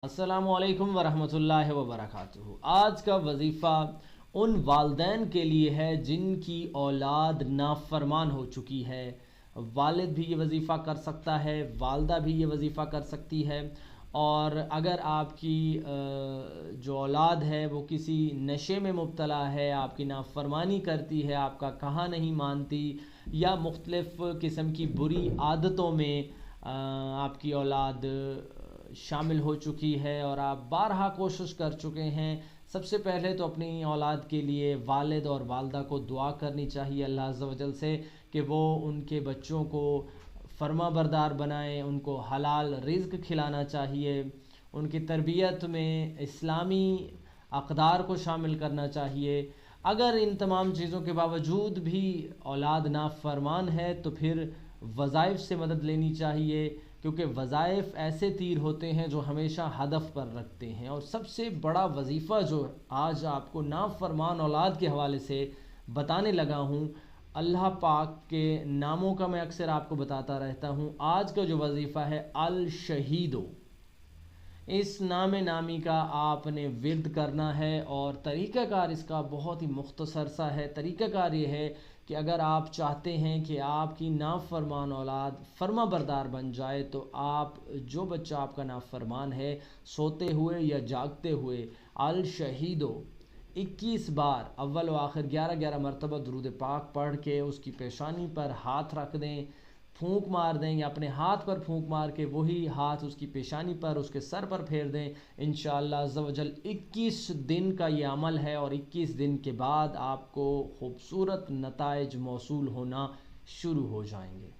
अस्सलामुअलैकुम वरहमतुल्लाहि वबरकातुहू। आज का वजीफ़ा उन वालदैन के लिए है जिनकी औलाद नाफरमान हो चुकी है। वालिद भी ये वजीफ़ा कर सकता है, वालदा भी ये वजीफ़ा कर सकती है। और अगर आपकी जो औलाद है वो किसी नशे में मुब्तला है, आपकी नाफरमानी करती है, आपका कहा नहीं मानती, या मुख्तलिफ़ किस्म की बुरी आदतों में आपकी औलाद शामिल हो चुकी है और आप बारहा कोशिश कर चुके हैं, सबसे पहले तो अपनी औलाद के लिए वालिद और वालदा को दुआ करनी चाहिए अल्लाह अज़्ज़ व जल से कि वो उनके बच्चों को फर्मा बरदार बनाएं, उनको हलाल रिज़्क़ खिलाना चाहिए, उनकी तरबियत में इस्लामी अक़दार को शामिल करना चाहिए। अगर इन तमाम चीज़ों के बावजूद भी औलाद नाफरमान है तो फिर वज़ाइफ से मदद लेनी चाहिए, क्योंकि वज़ाइफ ऐसे तीर होते हैं जो हमेशा हदफ पर रखते हैं। और सबसे बड़ा वजीफ़ा जो आज आपको नाफरमान औलाद के हवाले से बताने लगा हूँ, अल्लाह पाक के नामों का मैं अक्सर आपको बताता रहता हूँ। आज का जो वजीफ़ा है अल शहीदो, इस नाम नामी का आपने विर्द करना है। और तरीक़ाकार इसका बहुत ही मुख्तसर सा है। तरीक़ाकार ये है कि अगर आप चाहते हैं कि आपकी नाफरमान औलाद फर्मा बरदार बन जाए, तो आप जो बच्चा आपका नाफरमान है, सोते हुए या जागते हुए अल शहीदो 21 बार अव्वल व आखिर 11-11 मरतबा दुरूद पाक पढ़ के उसकी पेशानी पर हाथ रख दें, फूंक मार दें, या अपने हाथ पर फूंक मार के वही हाथ उसकी पेशानी पर, उसके सर पर फेर दें। इंशाअल्लाह अज़्ज़ व जल 21 दिन का ये अमल है और 21 दिन के बाद आपको खूबसूरत नताइज मौसूल होना शुरू हो जाएंगे।